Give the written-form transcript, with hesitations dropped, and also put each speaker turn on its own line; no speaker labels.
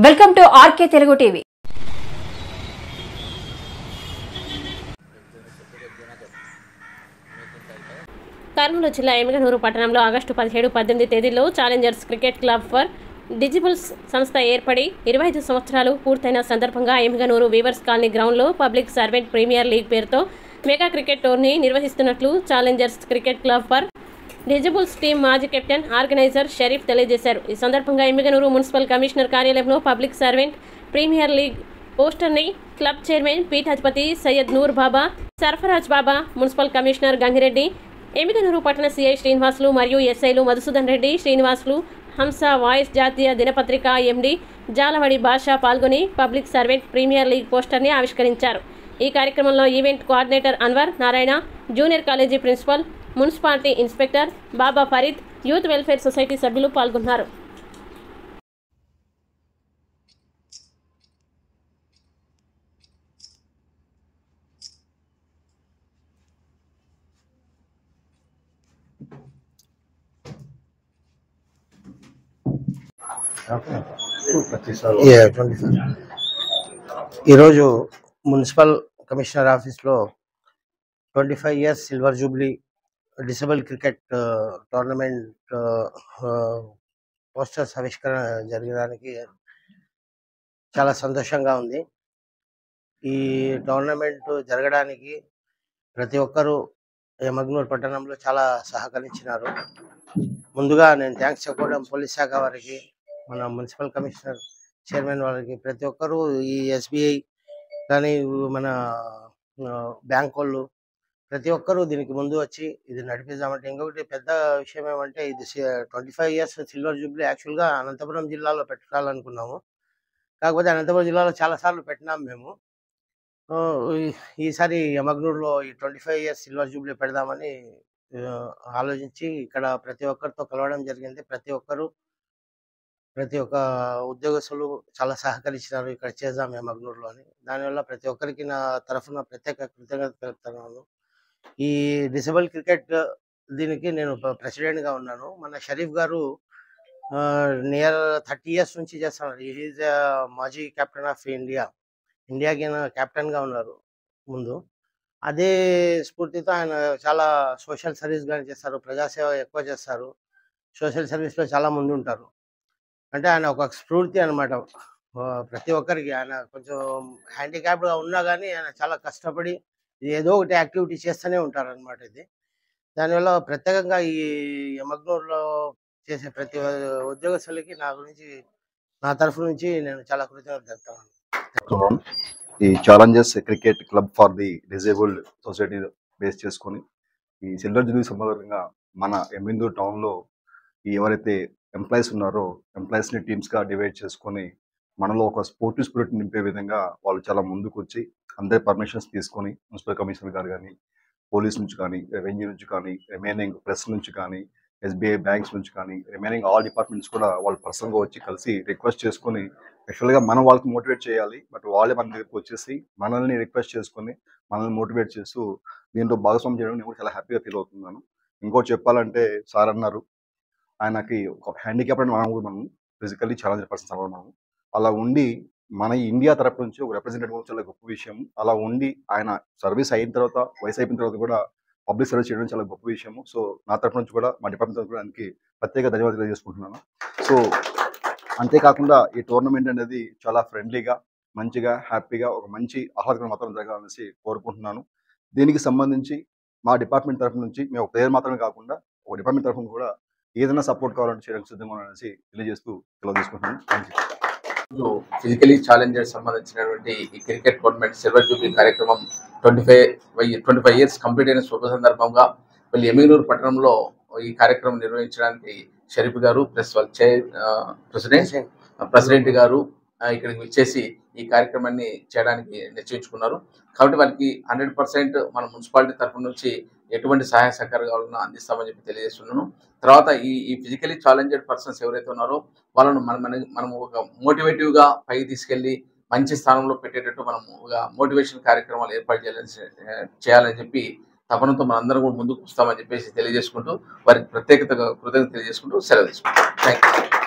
Welcome to RK Telugu TV. Kurnool జిల్లా ఎమ్మిగనూరు పట్టణంలో August 17, 18 తేదీల్లో challengers cricket club for disables సంస్థ ఏర్పడి 25 సంవత్సరాలు పూర్తయిన సందర్భంగా ఎమ్మిగనూరు వీవర్స్ కాలనీ గ్రౌండ్లో పబ్లిక్ సర్వెంట్ ప్రీమియర్ లీగ్ పేరుతో మెగా క్రికెట్ టోర్నీ నిర్వహిస్తున్నట్లు challengers cricket club for disables team మాజీ కెప్టెన్ ఆర్గనైజర్ షరీఫ్ తెలియజేశారు. ఈ సందర్భంగా ఎమ్మిగనూరు మున్సిపల్ కమిషనర్ కార్యాలయంలో పబ్లిక్ సర్వెంట్ ప్రీమియర్ లీగ్ పోస్టర్ని క్లబ్ చైర్మన్ పీఠాధిపతి సయ్యద్ నూర్ బాబా, సర్ఫరాజ్ బాబా, మున్సిపల్ కమిషనర్ గంగిరెడ్డి, ఎమ్మిగనూరు పట్టణ సిఐ శ్రీనివాసులు మరియు ఎస్ఐలు మధుసూదన్ రెడ్డి, శ్రీనివాసులు, హంస వాయిస్ జాతీయ దినపత్రిక ఎండి జాలవడి భాష పాల్గొని పబ్లిక్ సర్వెంట్ ప్రీమియర్ లీగ్ పోస్టర్ని ఆవిష్కరించారు. ఈ కార్యక్రమంలో event coordinator Anwar Narayana, junior college principal, municipality inspector Baba Farid, youth welfare society సభ్యులు పాల్గొన్నారు.
ఈరోజు మున్సిపల్ కమిషనర్ ఆఫీస్లో 25 years silver jubilee disable cricket tournament posters ఆవిష్కరణ జరగడానికి చాలా సంతోషంగా ఉంది. ఈ టోర్నమెంట్ జరగడానికి ప్రతి ఒక్కరూ ఎమ్మిగనూరు పట్టణంలో చాలా సహకరించినారు. ముందుగా నేను థ్యాంక్స్ చెప్పడం పోలీస్ శాఖ వారికి, మన మున్సిపల్ కమిషనర్ చైర్మన్ వారికి, ప్రతి ఒక్కరూ ఈ ఎస్బీఐ కానీ మన బ్యాంక్ వాళ్ళు ప్రతి ఒక్కరూ దీనికి ముందు వచ్చి ఇది నడిపిద్దామంటే, ఇంకొకటి పెద్ద విషయం ఏమంటే ఇది 25 years సిల్వర్ జూబ్లీ యాక్చువల్గా అనంతపురం జిల్లాలో పెట్టాలనుకున్నాము. కాకపోతే అనంతపురం జిల్లాలో చాలాసార్లు పెట్టినాము మేము. ఈసారి ఎమ్మిగనూరులో ఈ 25 years సిల్వర్ జూబ్లీ పెడదామని ఆలోచించి ఇక్కడ ప్రతి ఒక్కరితో కలవడం జరిగింది. ప్రతి ఒక్క ఉద్యోగస్తులు చాలా సహకరించినారు ఇక్కడ చేద్దాం ఎమ్మిగనూరులో అని. దానివల్ల ప్రతి ఒక్కరికి నా తరఫున ప్రత్యేక కృతజ్ఞత తెలుపుతున్నాను. ఈ డిసేబుల్ క్రికెట్ దీనికి నేను ప్రెసిడెంట్గా ఉన్నాను. మన షరీఫ్ గారు నియర్ 30 years నుంచి చేస్తున్నారు. ఈజ్ మాజీ కెప్టెన్ ఆఫ్ ఇండియాకి కెప్టెన్గా ఉన్నారు ముందు. అదే స్ఫూర్తితో ఆయన చాలా సోషల్ సర్వీస్ కానీ చేస్తారు, ప్రజాసేవ ఎక్కువ చేస్తారు, సోషల్ సర్వీస్లో చాలా ముందు ఉంటారు. అంటే ఆయన ఒక స్ఫూర్తి అనమాట ప్రతి ఒక్కరికి. ఆయన కొంచెం హ్యాండిక్యాప్డ్గా ఉన్నా కానీ ఆయన చాలా కష్టపడి ఏదో ఒకటి యాక్టివిటీ చేస్తూనే ఉంటారు అనమాట. ఇది దానివల్ల ప్రత్యేకంగా ఈ ఎమ్మిగనూరులో చేసే ప్రతి ఉద్యోగస్తులకి నా తరఫు నుంచి నేను చాలా కృతజ్ఞతలు తెలుపుతున్నాను.
ఈ Challengers cricket club for the disabled society base చేసుకొని ఈ సిల్వర్ జూబ్లీ సందర్భంగా మన ఎమ్మిగనూరు టౌన్లో ఎవరైతే ఎంప్లాయీస్ ఉన్నారో ఎంప్లాయీస్ని టీమ్స్గా డివైడ్ చేసుకొని మనలో ఒక స్పోర్టివ్ స్పిరిట్ నింపే విధంగా వాళ్ళు చాలా ముందుకు వచ్చి అందరి పర్మిషన్స్ తీసుకొని మున్సిపల్ కమిషనర్ గారు కానీ, పోలీస్ నుంచి కానీ, రెవెన్యూ నుంచి కానీ, రిమైనింగ్ ప్రెస్ నుంచి కానీ, ఎస్బీఐ బ్యాంక్స్ నుంచి కానీ, రిమైనింగ్ ఆల్ డిపార్ట్మెంట్స్ కూడా వాళ్ళు పర్సనల్గా వచ్చి కలిసి రిక్వెస్ట్ చేసుకొని, యాక్చువల్గా మనం వాళ్ళకి మోటివేట్ చేయాలి, బట్ వాళ్ళే మన దగ్గరికి వచ్చేసి మనల్ని రిక్వెస్ట్ చేసుకొని మనల్ని మోటివేట్ చేస్తూ దీంట్లో భాగస్వామ్యం చేయడం నేను కూడా చాలా హ్యాపీగా ఫీల్ అవుతున్నాను. ఇంకోటి చెప్పాలంటే సార్ అన్నారు ఆయనకి ఒక హ్యాండిక్యాప్ అని మనం ఫిజికల్లీ ఛాలెంజ్ పర్సన్స్ అవ్వడం, అలా ఉండి మన ఇండియా తరపు నుంచి ఒక రిప్రజెంటేటివ్ చాలా గొప్ప విషయం. అలా ఉండి ఆయన సర్వీస్ అయిన తర్వాత, వయసు అయిపోయిన తర్వాత కూడా పబ్లిక్ సర్వీస్ చేయడం చాలా గొప్ప విషయము. సో నా తరపు నుంచి కూడా, మా డిపార్ట్మెంట్ తరపు కూడా ఆయనకి ప్రత్యేక ధన్యవాదాలు తెలియజేసుకుంటున్నాను. సో అంతేకాకుండా ఈ టోర్నమెంట్ అనేది చాలా ఫ్రెండ్లీగా, మంచిగా, హ్యాపీగా, ఒక మంచి ఆహ్లాదకరమైన వాతావరణం జరగాలనేసి కోరుకుంటున్నాను. దీనికి సంబంధించి మా డిపార్ట్మెంట్ తరఫు నుంచి మేము ఒక ప్లేయర్ మాత్రమే కాకుండా ఒక డిపార్ట్మెంట్ తరఫున కూడా ఏదైనా సపోర్ట్ కావాలంటే చేయడానికి సిద్ధంగా ఉన్నాననేసి తెలియజేస్తూ తీసుకుంటున్నాను. Thank you.
ఫిజికలీ ఛాలెంజర్స్ సంబంధించినటువంటి ఈ క్రికెట్ టోర్నమెంట్ సిల్వర్ జూబ్లీ కార్యక్రమం 25 years కంప్లీట్ అయిన శుభ సందర్భంగా మళ్ళీ ఎమ్మిగనూరు పట్టణంలో ఈ కార్యక్రమం నిర్వహించడానికి షరీఫ్ గారు ప్లస్ వాళ్ళ ప్రెసిడెంట్ గారు ఇక్కడికి వచ్చేసి ఈ కార్యక్రమాన్ని చేయడానికి నిశ్చయించుకున్నారు. కాబట్టి వాళ్ళకి 100% మన మున్సిపాలిటీ తరఫు నుంచి ఎటువంటి సహాయ సహకారం కావాలన్నా అందిస్తామని చెప్పి తెలియజేస్తున్నాను. తర్వాత ఈ ఫిజికలీ ఛాలెంజెడ్ పర్సన్స్ ఎవరైతే ఉన్నారో వాళ్ళను మనం ఒక మోటివేటివ్గా పైకి తీసుకెళ్ళి మంచి స్థానంలో పెట్టేటట్టు మనం ఒక మోటివేషన్ కార్యక్రమాలు ఏర్పాటు చేయాలని చెప్పి తపనతో మనందరం కూడా ముందుకు వస్తామని చెప్పేసి తెలియజేసుకుంటూ వారికి కృతజ్ఞత తెలియజేసుకుంటూ సెలవు తీసుకుంటాం. Thank you.